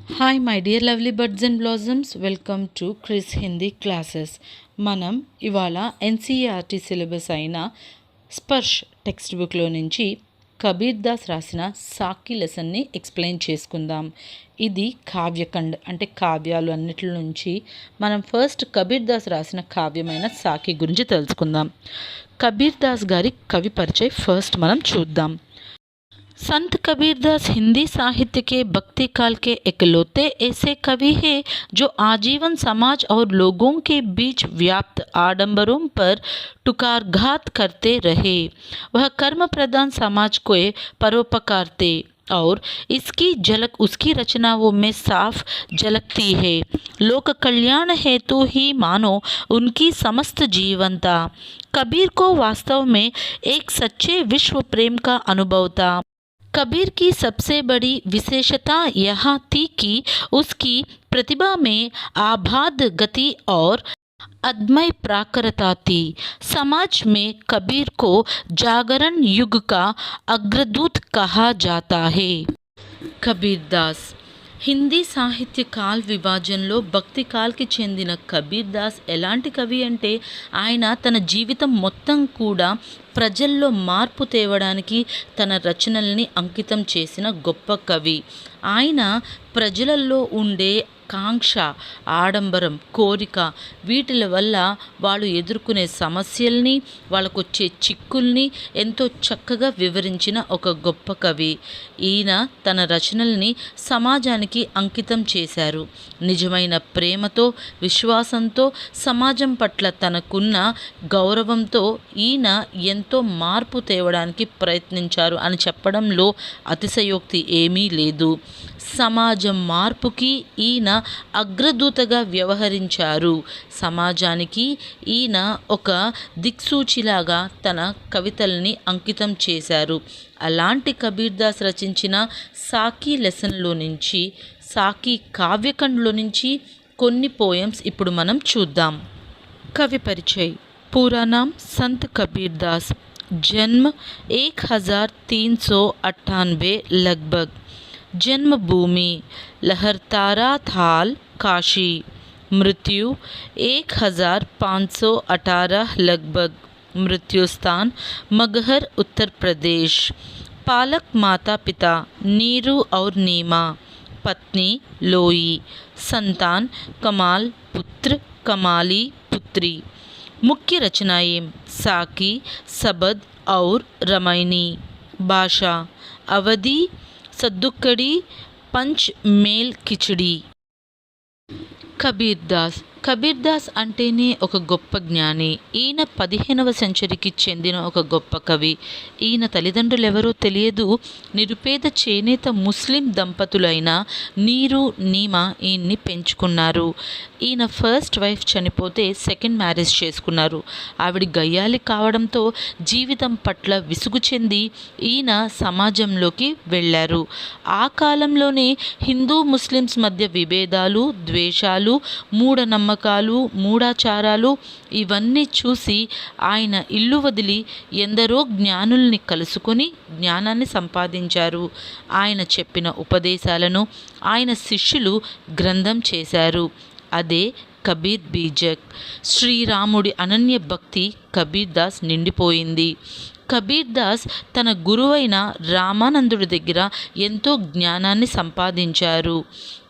Hi my dear lovely birds and blossoms, welcome to Chris Hindi classes. మనం ఇవాళ NCERT syllabus అయిన Sparsh text బుక్లో నుంచి కబీర్ దాస్ రాసిన సాకి లెసన్ని ఎక్స్ప్లెయిన్ చేసుకుందాం. ఇది కావ్యఖండ్ అంటే కావ్యాలు అన్నిటి నుంచి మనం ఫస్ట్ కబీర్ దాస్ రాసిన కావ్యమైన సాకి గురించి తెలుసుకుందాం. కబీర్ దాస్ గారి కవి పరిచయం ఫస్ట్ మనం చూద్దాం. संत कबीरदास हिंदी साहित्य के भक्ति काल के इकलौते ऐसे कवि हैं जो आजीवन समाज और लोगों के बीच व्याप्त आडंबरों पर टुकारघात करते रहे. वह कर्म प्रधान समाज को परोपकार थे और इसकी झलक उसकी रचनाओं में साफ झलकती है. लोक कल्याण हेतु ही मानो उनकी समस्त जीवन था. कबीर को वास्तव में एक सच्चे विश्व प्रेम का अनुभव था. कबीर की सबसे बड़ी विशेषता यह थी कि उसकी प्रतिभा में आबाद गति और अदम्य प्राकृतता थी. समाज में कबीर को जागरण युग का अग्रदूत कहा जाता है. कबीर दास హిందీ సాహిత్య కాల్ విభాజనలో భక్తి కాల్కి చెందిన కబీర్ దాస్ ఎలాంటి కవి అంటే ఆయన తన జీవితం మొత్తం కూడా ప్రజల్లో మార్పు తేవడానికి తన రచనల్ని అంకితం చేసిన గొప్ప కవి. ఆయన ప్రజలలో ఉండే కాంక్ష, ఆడంబరం, కోరిక వీటిల వల్ల వాళ్ళు ఎదుర్కొనే సమస్యల్ని, వాళ్ళకు వచ్చే చిక్కుల్ని ఎంతో చక్కగా వివరించిన ఒక గొప్ప కవి. ఈయన తన రచనల్ని సమాజానికి అంకితం చేశారు. నిజమైన ప్రేమతో, విశ్వాసంతో, సమాజం పట్ల తనకున్న గౌరవంతో ఈయన ఎంతో మార్పు తేవడానికి ప్రయత్నించారు అని చెప్పడంలో అతిశయోక్తి ఏమీ లేదు. సమాజం మార్పుకి ఈయన అగ్రదూతగా వ్యవహరించారు. సమాజానికి ఈయన ఒక దిక్సూచిలాగా తన కవితల్ని అంకితం చేశారు. అలాంటి కబీర్ దాస్ రచించిన సాకి లెసన్లో నుంచి, సాకి కావ్యఖండ్లో నుంచి కొన్ని పోయమ్స్ ఇప్పుడు మనం చూద్దాం. కవి పరిచయ్. పూరా నామ్ సంత్ కబీర్ దాస్. జన్మ 1398 लगभग. जन्मभूमि लहरतारा थाल काशी. मृत्यु 1518 लगभग. मृत्यु स्थान मगहर उत्तर प्रदेश. पालक माता पिता नीरू और नीमा. पत्नी लोई. संतान कमाल पुत्र कमाली पुत्री. मुख्य रचनाएं साकी, सबद और रमैनी. भाषा अवधी, सद्दुकड़ी, पंच मेल खिचड़ी. కబీర్ దాస్. కబీర్ దాస్ అంటేనే ఒక గొప్ప జ్ఞాని. ఈయన 15వ సెంచరీకి చెందిన ఒక గొప్ప కవి. ఈయన తల్లిదండ్రులు ఎవరో తెలియదు. నిరుపేద చేనేత ముస్లిం దంపతులైన నీరు, నీమా ఈయన్ని పెంచుకున్నారు. ఈయన ఫస్ట్ వైఫ్ చనిపోతే సెకండ్ మ్యారేజ్ చేసుకున్నారు. ఆవిడ గయ్యాలి కావడంతో జీవితం పట్ల విసుగు చెంది ఈయన సమాజంలోకి వెళ్ళారు. ఆ కాలంలోనే హిందూ ముస్లిమ్స్ మధ్య విభేదాలు, ద్వేషాలు, మూఢనమ్మకాలు, మూఢాచారాలు ఇవన్నీ చూసి ఆయన ఇల్లు వదిలి ఎందరో జ్ఞానుల్ని కలుసుకొని జ్ఞానాన్ని సంపాదించారు. ఆయన చెప్పిన ఉపదేశాలను ఆయన శిష్యులు గ్రంథం చేశారు. అదే కబీర్ బీజక్. శ్రీరాముడి అనన్య భక్తి కబీర్ దాస్ నిండిపోయింది. కబీర్ దాస్ తన గురువైన రామానందుడి దగ్గర ఎంతో జ్ఞానాన్ని సంపాదించారు.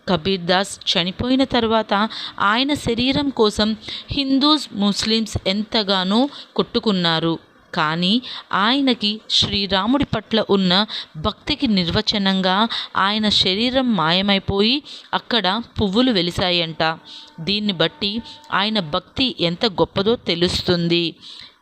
కబీర్ దాస్ చనిపోయిన తర్వాత ఆయన శరీరం కోసం హిందూస్, ముస్లిమ్స్ ఎంతగానో కొట్టుకున్నారు. కానీ ఆయనకి శ్రీరాముడి పట్ల ఉన్న భక్తికి నిర్వచనంగా ఆయన శరీరం మాయమైపోయి అక్కడ పువ్వులు వెలిశాయంట. దీన్ని బట్టి ఆయన భక్తి ఎంత గొప్పదో తెలుస్తుంది.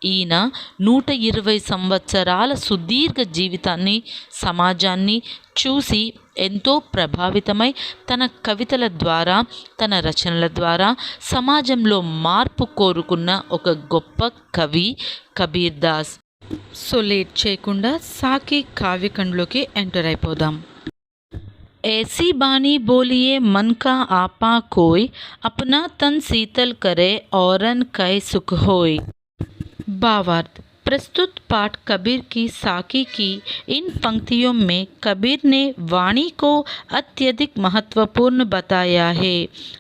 ఈయన 120 సంవత్సరాల సుదీర్ఘ జీవితాన్ని, సమాజాన్ని చూసి ఎంతో ప్రభావితమై తన కవితల ద్వారా, తన రచనల ద్వారా సమాజంలో మార్పు కోరుకున్న ఒక గొప్ప కవి కబీర్ దాస్. సో లేట్ చేయకుండా సాకి కావ్యఖండ్లోకి ఎంటర్ అయిపోదాం. ऐसी बानी बोलिए मन का आपा कोई, अपना तन शीतल करे औरन कै सुख होय. భావార్థ్. प्रस्तुत पाठ कबीर की साकी की इन पंक्तियों में कबीर ने वाणी को अत्यधिक महत्वपूर्ण बताया है।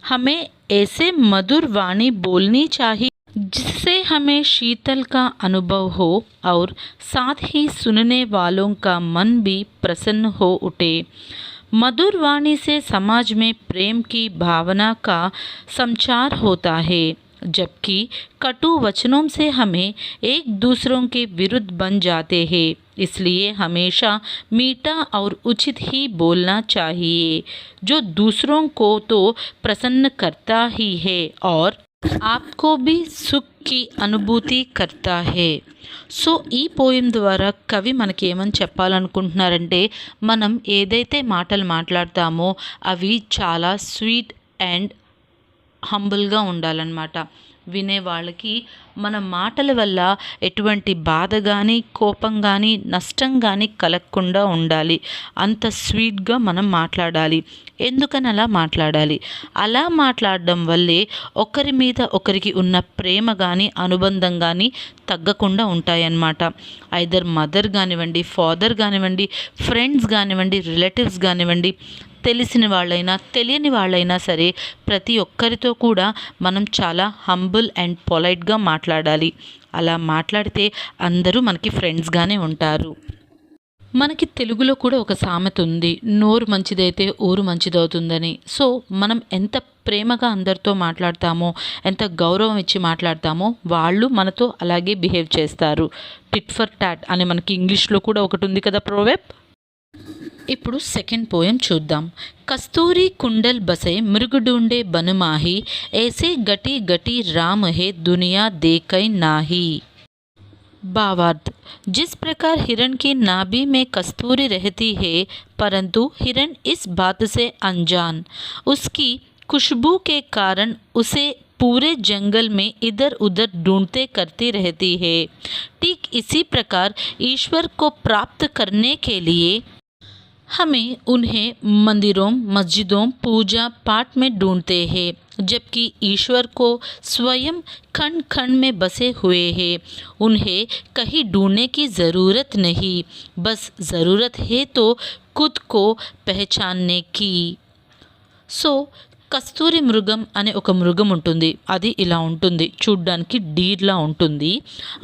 हमें ऐसे मधुर वाणी बोलनी चाहिए जिससे हमें शीतल का अनुभव हो और साथ ही सुनने वालों का मन भी प्रसन्न हो उठे। मधुर वाणी से समाज में प्रेम की भावना का संचार होता है, जबकि कटु वचनों से हमें एक दूसरों के विरुद्ध बन जाते हैं। इसलिए हमेशा मीठा और उचित ही बोलना चाहिए, जो दूसरों को तो प्रसन्न करता ही है और आपको भी సుఖ్ కి అనుభూతి करता है। సో ఈ పోయం ద్వారా కవి మనకి ఏమని చెప్పాలనుకుంటున్నారంటే, మనం ఏదైతే మాటలు మాట్లాడతామో అవి చాలా స్వీట్ అండ్ హంబుల్గా ఉండాలన్నమాట। వినే వాళ్ళకి మన మాటల వల్ల ఎటువంటి బాధ కానీ కోపం కానీ నష్టం కానీ కలగకుండా ఉండాలి, అంత స్వీట్గా మనం మాట్లాడాలి। ఎందుకని అలా మాట్లాడాలి? అలా మాట్లాడడం వల్లే ఒకరి మీద ఒకరికి ఉన్న ప్రేమ కానీ అనుబంధం కానీ తగ్గకుండా ఉంటాయన్నమాట। ఐదర్ మదర్ కానివ్వండి, ఫాదర్ కానివ్వండి, ఫ్రెండ్స్ కానివ్వండి, రిలేటివ్స్ కానివ్వండి, తెలిసిన వాళ్ళైనా తెలియని వాళ్ళైనా సరే ప్రతి ఒక్కరితో కూడా మనం చాలా హంబుల్ అండ్ పొలైట్గా మాట్లాడాలి। అలా మాట్లాడితే అందరూ మనకి ఫ్రెండ్స్గానే ఉంటారు। మనకి తెలుగులో కూడా ఒక సామెత ఉంది, నోరు మంచిదైతే ఊరు మంచిదవుతుందని। సో మనం ఎంత ప్రేమగా అందరితో మాట్లాడతామో, ఎంత గౌరవం ఇచ్చి మాట్లాడతామో వాళ్ళు మనతో అలాగే బిహేవ్ చేస్తారు। టిట్ ఫర్ టాట్ అని మనకి ఇంగ్లీష్లో కూడా ఒకటి ఉంది కదా ప్రోవెబ్। ఇప్పుడు సెకండ్ పోయం చూద్దాం। कस्तूरी कुंडल बसे मृग ढूंढे बन माही, ऐसे गटी गटी राम है दुनिया देखई नाही। भावार्थ, जिस प्रकार हिरण की नाभि में कस्तूरी रहती है, परंतु हिरण इस बात से अनजान उसकी खुशबू के कारण उसे पूरे जंगल में इधर उधर ढूंढते करती रहती है, ठीक इसी प्रकार ईश्वर को प्राप्त करने के लिए हमें उन्हें मंदिरों, मस्जिदों, पूजा पाठ में ढूंढते हैं, जबकि ईश्वर को स्वयं खंड खंड में बसे हुए हैं। उन्हें कहीं ढूंढने की ज़रूरत नहीं, बस ज़रूरत है तो खुद को पहचानने की। సో కస్తూరి మృగం అనే ఒక మృగం ఉంటుంది, అది ఇలా ఉంటుంది, చూడ్డానికి డీర్లా ఉంటుంది।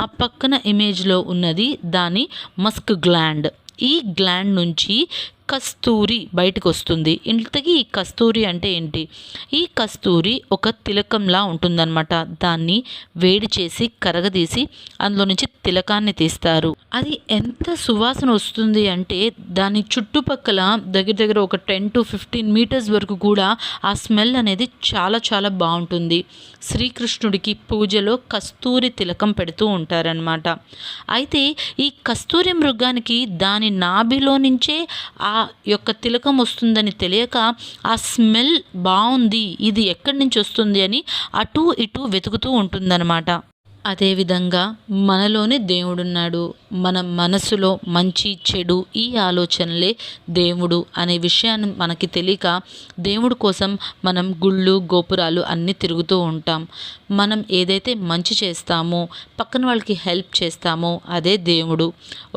ఆ పక్కన ఇమేజ్లో ఉన్నది దాని మస్క్ గ్లాండ్। ఈ గ్లాండ్ నుంచి కస్తూరి బయటకు వస్తుంది। ఇంతకీ ఈ కస్తూరి అంటే ఏంటి? ఈ కస్తూరి ఒక తిలకంలా ఉంటుందన్నమాట। దాన్ని వేడి చేసి కరగదీసి అందులో నుంచి తిలకాన్ని తీస్తారు। అది ఎంత సువాసన వస్తుంది అంటే దాని చుట్టుపక్కల దగ్గర దగ్గర ఒక 10 to 15 మీటర్స్ వరకు కూడా ఆ స్మెల్ అనేది చాలా చాలా బాగుంటుంది। శ్రీకృష్ణుడికి పూజలో కస్తూరి తిలకం పెడుతూ ఉంటారనమాట। అయితే ఈ కస్తూరి మృగానికి దాని నాభిలో నుంచే ఆ యొక్క తిలకం వస్తుందని తెలియక ఆ స్మెల్ బాగుంది, ఇది ఎక్కడి నుంచి వస్తుంది అని అటు ఇటు వెతుకుతూ ఉంటుందన్నమాట। అదేవిధంగా మనలోనే దేవుడున్నాడు, మన మనసులో మంచి చెడు ఈ ఆలోచనలే దేవుడు అనే విషయాన్ని మనకి తెలియక దేవుడు కోసం మనం గుళ్ళు గోపురాలు అన్నీ తిరుగుతూ ఉంటాం। మనం ఏదైతే మంచి చేస్తామో, పక్కన వాళ్ళకి హెల్ప్ చేస్తామో అదే దేవుడు।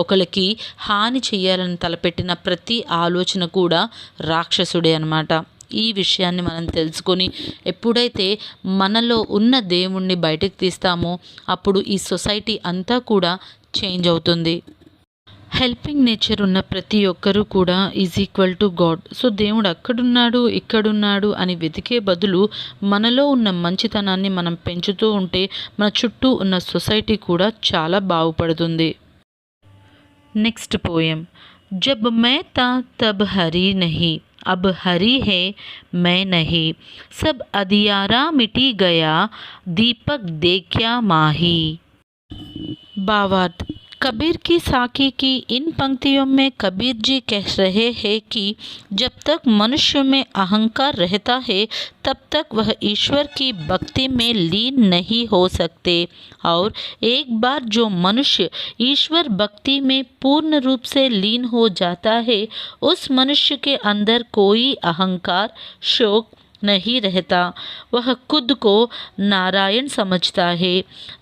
ఒకరికి హాని చేయాలని తలపెట్టిన ప్రతి ఆలోచన కూడా రాక్షసుడే అన్నమాట। ఈ విషయాన్ని మనం తెలుసుకొని ఎప్పుడైతే మనలో ఉన్న దేవుణ్ణి బయటకు తీస్తామో అప్పుడు ఈ సొసైటీ అంతా కూడా చేంజ్ అవుతుంది। హెల్పింగ్ నేచర్ ఉన్న ప్రతి ఒక్కరూ కూడా is equal to God. So దేవుడు అక్కడున్నాడు ఇక్కడున్నాడు అని వెతికే బదులు మనలో ఉన్న మంచితనాన్ని మనం పెంచుతూ ఉంటే మన చుట్టూ ఉన్న సొసైటీ కూడా చాలా బాగుపడుతుంది। Next poem. జబ్ मैं था तब हरी नहीं, अब हरी है मैं नहीं, सब अंधियारा मिटी गया, दीपक देखा माही। भावार्थ, कबीर की साकी की इन पंक्तियों में कबीर जी कह रहे हैं कि जब तक मनुष्य में अहंकार रहता है तब तक वह ईश्वर की भक्ति में लीन नहीं हो सकते, और एक बार जो मनुष्य ईश्वर भक्ति में पूर्ण रूप से लीन हो जाता है उस मनुष्य के अंदर कोई अहंकार, शोक, नहीं रहता, वह खुद को नारायण समझता है।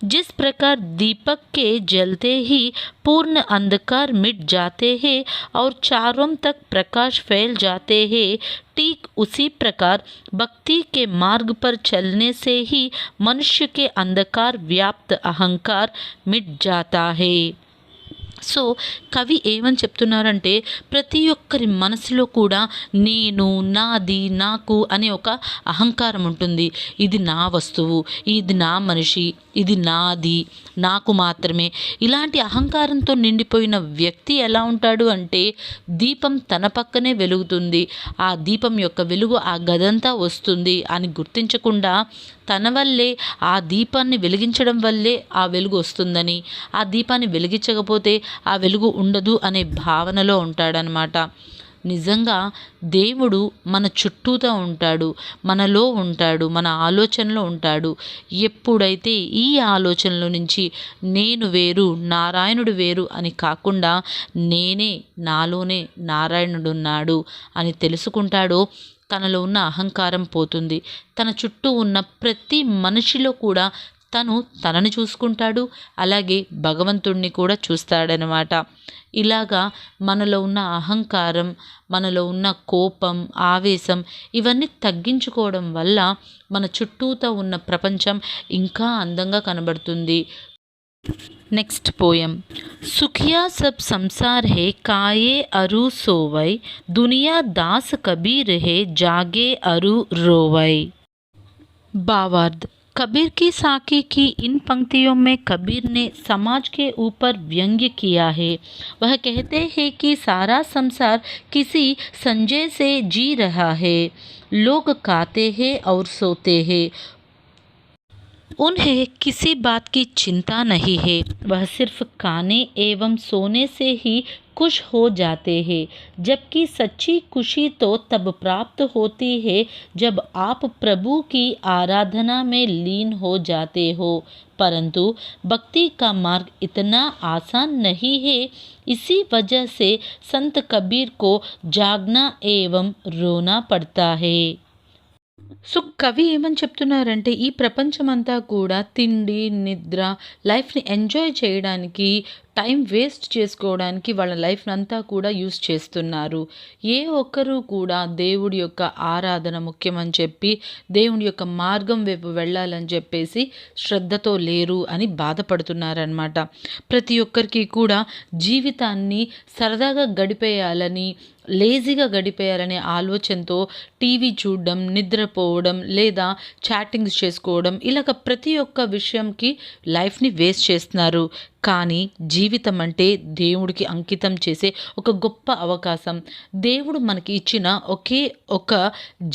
जिस प्रकार दीपक के जलते ही पूर्ण अंधकार मिट जाते हैं और चारों तक प्रकाश फैल जाते हैं, ठीक उसी प्रकार भक्ति के मार्ग पर चलने से ही मनुष्य के अंधकार व्याप्त अहंकार मिट जाता है। సో కవి ఏమని చెప్తున్నారంటే, ప్రతి ఒక్కరి మనసులో కూడా నేను, నాది, నాకు అనే ఒక అహంకారం ఉంటుంది. ఇది నా వస్తువు, ఇది నా మనిషి, ఇది నాది, నాకు మాత్రమే. ఇలాంటి అహంకారంతో నిండిపోయిన వ్యక్తి ఎలా ఉంటాడు అంటే, దీపం తన పక్కనే వెలుగుతుంది, ఆ దీపం యొక్క వెలుగు ఆ గదంతా వస్తుంది అని గుర్తించకుండా, తన వల్లే ఆ దీపాన్ని వెలిగించడం వల్లే ఆ వెలుగు వస్తుందని, ఆ దీపాన్ని వెలిగించకపోతే ఆ వెలుగు ఉండదు అనే భావనలో ఉంటాడనమాట. నిజంగా దేవుడు మన చుట్టూతా ఉంటాడు, మనలో ఉంటాడు, మన ఆలోచనలో ఉంటాడు. ఎప్పుడైతే ఈ ఆలోచనలో నుంచి నేను వేరు, నారాయణుడు వేరు అని కాకుండా నేనే, నాలోనే నారాయణుడున్నాడు అని తెలుసుకుంటాడో తనలో ఉన్న అహంకారం పోతుంది. తన చుట్టూ ఉన్న ప్రతి మనిషిలో కూడా తనని చూసుకుంటాడు, అలాగే భగవంతుణ్ణి కూడా చూస్తాడనమాట. ఇలాగా మనలో ఉన్న అహంకారం, మనలో ఉన్న కోపం, ఆవేశం ఇవన్నీ తగ్గించుకోవడం వల్ల మన చుట్టూతో ఉన్న ప్రపంచం ఇంకా అందంగా కనబడుతుంది. Next poem. సుఖియా సబ్ సంసార్ హే కాయే అరు సోవై, దునియా దాస్ కబీర్ హే జాగే అరు రోవై. भावार्थ. कबीर की साकी की इन पंक्तियों में कबीर ने समाज के ऊपर व्यंग्य किया है। वह कहते हैं कि सारा संसार किसी संजय से जी रहा है। लोग खाते हैं और सोते हैं, उन्हें किसी बात की चिंता नहीं है। वह सिर्फ खाने एवं सोने से ही खुश हो जाते हैं, जबकि सच्ची खुशी तो तब प्राप्त होती है जब आप प्रभु की आराधना में लीन हो जाते हो। परंतु भक्ति का मार्ग इतना आसान नहीं है। इसी वजह से संत कबीर को जागना एवं रोना पड़ता है. సో కవి ఏమని చెప్తున్నారంటే, ఈ ప్రపంచమంతా కూడా తిండి, నిద్ర, లైఫ్ని ఎంజాయ్ చేయడానికి, టైం వేస్ట్ చేసుకోవడానికి వాళ్ళ లైఫ్ని అంతా కూడా యూస్ చేస్తున్నారు. ఏ ఒక్కరూ కూడా దేవుడి యొక్క ఆరాధన ముఖ్యమని చెప్పి, దేవుడి యొక్క మార్గం వైపు వెళ్ళాలని చెప్పేసి శ్రద్ధతో లేరు అని బాధపడుతున్నారనమాట. ప్రతి ఒక్కరికి కూడా జీవితాన్ని సరదాగా గడిపేయాలని, లేజీగా గడిపేయాలనే ఆలోచనతో టీవీ చూడడం, నిద్రపోవడం లేదా చాటింగ్స్ చేసుకోవడం, ఇలాగ ప్రతి ఒక్క విషయంకి లైఫ్ని వేస్ట్ చేస్తున్నారు. కానీ జీవితం అంటే దేవుడికి అంకితం చేసే ఒక గొప్ప అవకాశం. దేవుడు మనకి ఇచ్చిన ఒకే ఒక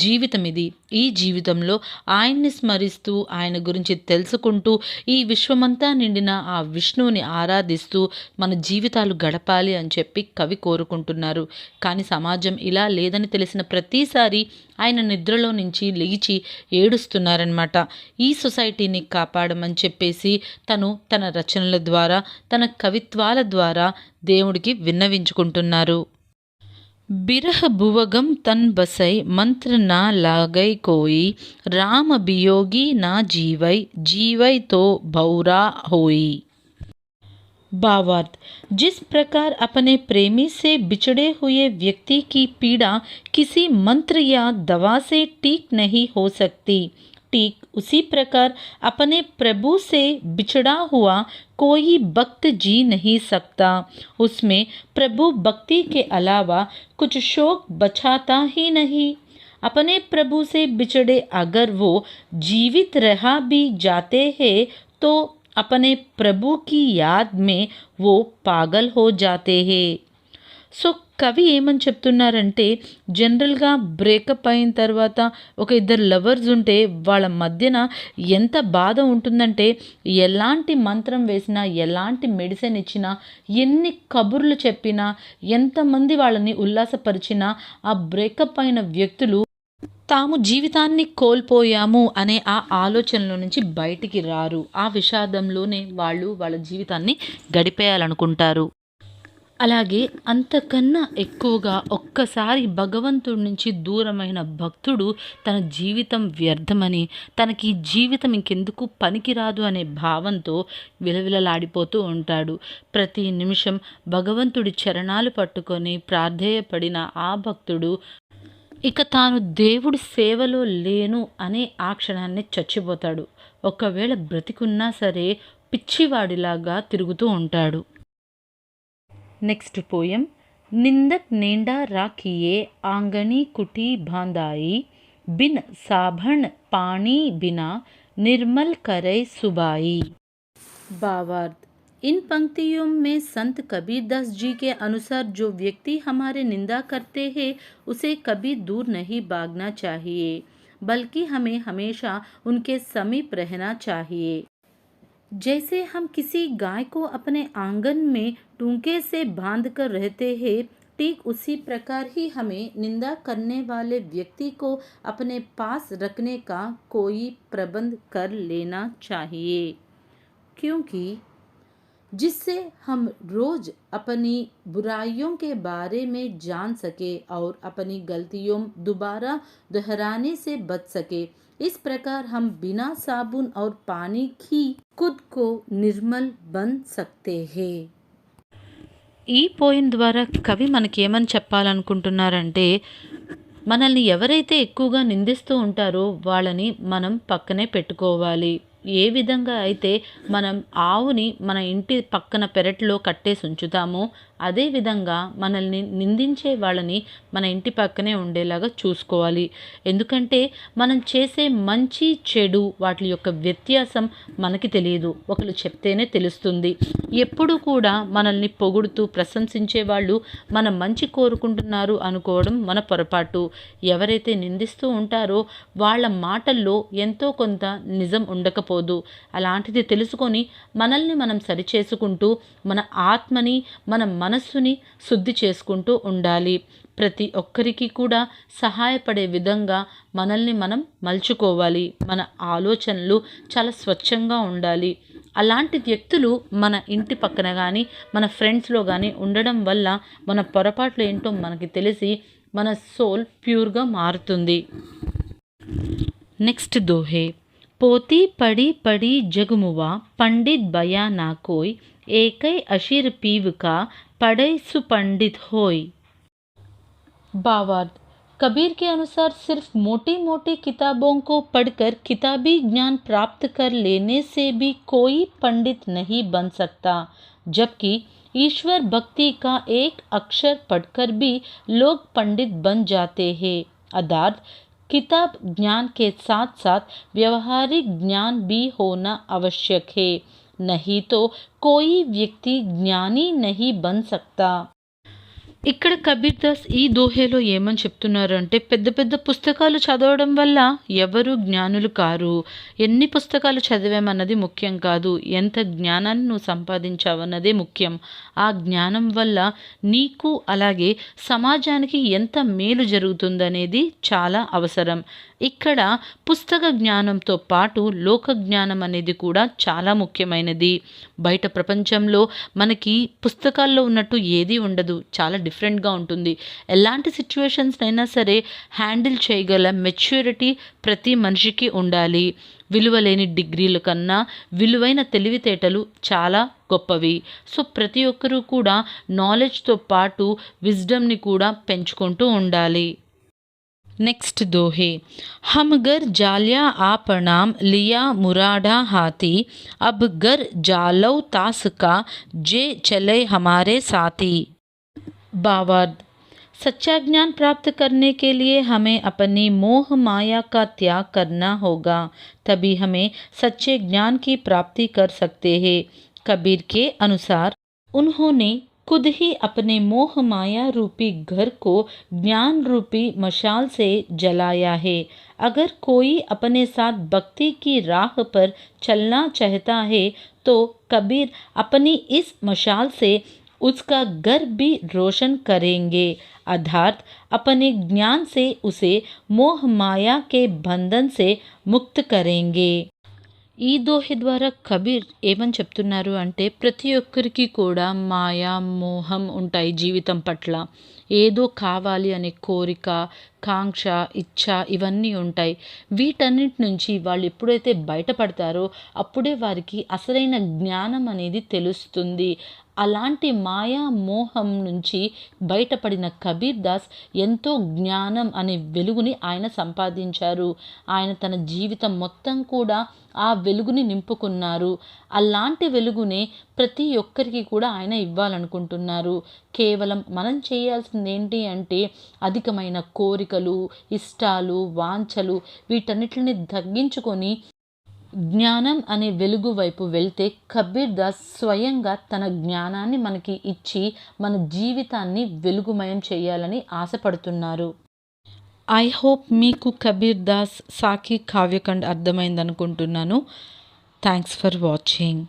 జీవితం ఇది. ఈ జీవితంలో ఆయన్ని స్మరిస్తూ, ఆయన గురించి తెలుసుకుంటూ, ఈ విశ్వమంతా నిండిన ఆ విష్ణువుని ఆరాధిస్తూ మన జీవితాలు గడపాలి అని చెప్పి కవి కోరుకుంటున్నారు. కానీ సమాజం ఇలా లేదని తెలిసిన ప్రతిసారి ఆయన నిద్రలో నుంచి లేచి ఏడుస్తున్నారనమాట. ఈ సొసైటీని కాపాడమని చెప్పేసి తన రచనల ద్వారా, తన కవిత్వాల ద్వారా దేవుడికి విన్నవించుకుంటున్నారు. बिरह भुवगम तन बसई मंत्र ना लागई कोई, राम बियोगी ना जीवई, जीवई तो भौरा होई. भावार्थ. जिस प्रकार अपने प्रेमी से बिछड़े हुए व्यक्ति की पीड़ा किसी मंत्र या दवा से ठीक नहीं हो सकती, ठीक उसी प्रकार अपने प्रभु से बिछड़ा हुआ कोई भक्त जी नहीं सकता. उसमें प्रभु भक्ति के अलावा कुछ शौक बचाता ही नहीं. अपने प्रभु से बिछड़े अगर वो जीवित रहा भी जाते हैं तो अपने प्रभु की याद में वो पागल हो जाते हैं. సో కవి ఏమని చెప్తున్నారంటే, జనరల్గా బ్రేకప్ అయిన తర్వాత ఒక ఇద్దరు లవర్స్ ఉంటే వాళ్ళ మధ్యన ఎంత బాధ ఉంటుందంటే, ఎలాంటి మంత్రం వేసినా, ఎలాంటి మెడిసిన్ ఇచ్చినా, ఎన్ని కబుర్లు చెప్పినా, ఎంతమంది వాళ్ళని ఉల్లాసపరిచినా ఆ బ్రేకప్ అయిన వ్యక్తులు తాము జీవితాన్ని కోల్పోయాము అనే ఆ ఆలోచనలో నుంచి బయటికి రారు. ఆ విషాదంలోనే వాళ్ళు వాళ్ళ జీవితాన్ని గడిపేయాలనుకుంటారు. అలాగే అంతకన్నా ఎక్కువగా ఒక్కసారి భగవంతుడి నుంచి దూరమైన భక్తుడు తన జీవితం వ్యర్థమని, తనకి జీవితం ఇంకెందుకు పనికిరాదు అనే భావంతో విలవిలలాడిపోతూ ఉంటాడు. ప్రతి నిమిషం భగవంతుడి చరణాలు పట్టుకొని ప్రాధేయపడిన ఆ భక్తుడు ఇక తాను దేవుడి సేవలో లేను అనే ఆ క్షణాన్ని చచ్చిపోతాడు. ఒకవేళ బ్రతికున్నా సరే పిచ్చివాడిలాగా తిరుగుతూ ఉంటాడు. Next poem. నిందక్ నేండా రాఖియే ఆంగనీ కుటీ బాందాయి, बिन साभण पानी बिना निर्मल करे सुबाई। भावार्थ। इन पंक्तियों में संत कबीर दास जी के अनुसार जो व्यक्ति हमारे निंदा करते हैं उसे कभी दूर नहीं भागना चाहिए, बल्कि हमें हमेशा उनके समीप रहना चाहिए। जैसे हम किसी गाय को अपने आंगन में टूंके से बांध कर रहते हैं, ठीक उसी प्रकार ही हमें निंदा करने वाले व्यक्ति को अपने पास रखने का कोई प्रबंध कर लेना चाहिए, क्योंकि जिससे हम रोज अपनी बुराइयों के बारे में जान सके और अपनी गलतियों दोबारा दोहराने से बच सके। इस प्रकार हम बिना साबुन और पानी की खुद को निर्मल बन सकते हैं। ఈ పోయిం ద్వారా కవి మనకి ఏమని చెప్పాలనుకుంటున్నారంటే, మనల్ని ఎవరైతే ఎక్కువగా నిందిస్తూ ఉంటారో వాళ్ళని మనం పక్కనే పెట్టుకోవాలి. ఏ విధంగా అయితే మనం ఆవుని మన ఇంటి పక్కన పెరట్లో కట్టేసి ఉంచుతామో అదేవిధంగా మనల్ని నిందించే వాళ్ళని మన ఇంటి పక్కనే ఉండేలాగా చూసుకోవాలి. ఎందుకంటే మనం చేసే మంచి చెడు వాటి యొక్క వ్యత్యాసం మనకి తెలియదు, ఒకరు చెప్తేనే తెలుస్తుంది. ఎప్పుడు కూడా మనల్ని పొగుడుతూ ప్రశంసించే వాళ్ళు మన మంచి కోరుకుంటున్నారు అనుకోవడం మన పొరపాటు. ఎవరైతే నిందిస్తూ ఉంటారో వాళ్ళ మాటల్లో ఎంతో కొంత నిజం ఉండకపోదు. అలాంటిది తెలుసుకొని మనల్ని మనం సరిచేసుకుంటూ మన ఆత్మని మన మనస్సుని శుద్ధి చేసుకుంటూ ఉండాలి. ప్రతి ఒక్కరికి కూడా సహాయపడే విధంగా మనల్ని మనం మలుచుకోవాలి. మన ఆలోచనలు చాలా స్వచ్ఛంగా ఉండాలి. అలాంటి వ్యక్తులు మన ఇంటి పక్కన కానీ మన ఫ్రెండ్స్లో కానీ ఉండడం వల్ల మన పొరపాట్లు ఏంటో మనకి తెలిసి మన సోల్ ప్యూర్గా మారుతుంది. నెక్స్ట్ దోహే. పోతి పడి పడి జగమువా पंडित बया ना कोई, एकै अशीर पीव का पढ़ै सुपंडित होय। भावार्थ। कबीर के अनुसार सिर्फ मोटी मोटी किताबों को पढ़कर किताबी ज्ञान प्राप्त कर लेने से भी कोई पंडित नहीं बन सकता, जबकि ईश्वर भक्ति का एक अक्षर पढ़कर भी लोग पंडित बन जाते हैं। अर्थात किताब ज्ञान के साथ साथ व्यवहारिक ज्ञान भी होना आवश्यक है, नहीं तो कोई व्यक्ति ज्ञानी नहीं बन सकता। ఇక్కడ కబీర్ దాస్ ఈ దోహేలో ఏమని చెప్తున్నారు అంటే, పెద్ద పెద్ద పుస్తకాలు చదవడం వల్ల ఎవరు జ్ఞానులు కారు. ఎన్ని పుస్తకాలు చదివామన్నది ముఖ్యం కాదు, ఎంత జ్ఞానాన్ని నువ్వు సంపాదించావన్నదే ముఖ్యం. ఆ జ్ఞానం వల్ల నీకు అలాగే సమాజానికి ఎంత మేలు జరుగుతుందనేది చాలా అవసరం. ఇక్కడ పుస్తక జ్ఞానంతో పాటు లోక జ్ఞానం అనేది కూడా చాలా ముఖ్యమైనది. బయట ప్రపంచంలో మనకి పుస్తకాల్లో ఉన్నట్టు ఏదీ ఉండదు, చాలా డిఫరెంట్గా ఉంటుంది. ఎలాంటి సిచ్యువేషన్స్ అయినా సరే హ్యాండిల్ చేయగల మెచ్యూరిటీ ప్రతి మనిషికి ఉండాలి. విలువలేని డిగ్రీల కన్నా విలువైన తెలివితేటలు చాలా గొప్పవి. సో ప్రతి ఒక్కరూ కూడా నాలెడ్జ్తో పాటు విజ్డమ్ని కూడా పెంచుకుంటూ ఉండాలి. नेक्स्ट दोहे. हम गर जाल्या आपनाम लिया मुराडा हाथी, अब गर जालौ तास का जे चले हमारे साथी। भावार्थ। सच्चा ज्ञान प्राप्त करने के लिए हमें अपनी मोह माया का त्याग करना होगा, तभी हमें सच्चे ज्ञान की प्राप्ति कर सकते हैं। कबीर के अनुसार उन्होंने खुद ही अपने मोह माया रूपी घर को ज्ञान रूपी मशाल से जलाया है। अगर कोई अपने साथ भक्ति की राह पर चलना चाहता है तो कबीर अपनी इस मशाल से उसका घर भी रोशन करेंगे, अर्थात अपने ज्ञान से उसे मोह माया के बंधन से मुक्त करेंगे। ఈ దోహి ద్వారా కబీర్ ఏమని చెప్తున్నారు అంటే ప్రతి ఒక్కరికి కూడా మాయ మోహం ఉంటాయి జీవితం పట్ల. ఏదో కావాలి అనే కోరిక, కాంక్ష, ఇచ్ఛ ఇవన్నీ ఉంటాయి. వీటన్నిటి నుంచి వాళ్ళు ఎప్పుడైతే బయటపడతారో అప్పుడే వారికి అసలైన జ్ఞానం అనేది తెలుస్తుంది. అలాంటి మాయా మోహం నుంచి బయటపడిన కబీర్ దాస్ ఎంతో జ్ఞానం అనే వెలుగుని ఆయన సంపాదించారు. ఆయన తన జీవితం మొత్తం కూడా ఆ వెలుగుని నింపుకున్నారు. అలాంటి వెలుగునే ప్రతి ఒక్కరికి కూడా ఆయన ఇవ్వాలనుకుంటున్నారు. కేవలం మనం చేయాల్సింది ఏంటి అంటే అధికమైన కోరికలు, ఇష్టాలు, వాంఛలు వీటన్నిటిని తగ్గించుకొని జ్ఞానం అనే వెలుగు వైపు వెళ్తే కబీర్ దాస్ స్వయంగా తన జ్ఞానాన్ని మనకి ఇచ్చి మన జీవితాన్ని వెలుగుమయం చేయాలని ఆశపడుతున్నారు. ఐ హోప్ మీకు కబీర్ దాస్ సాకి కావ్యఖండ్ అర్థమైందనుకుంటున్నాను. Thanks for watching.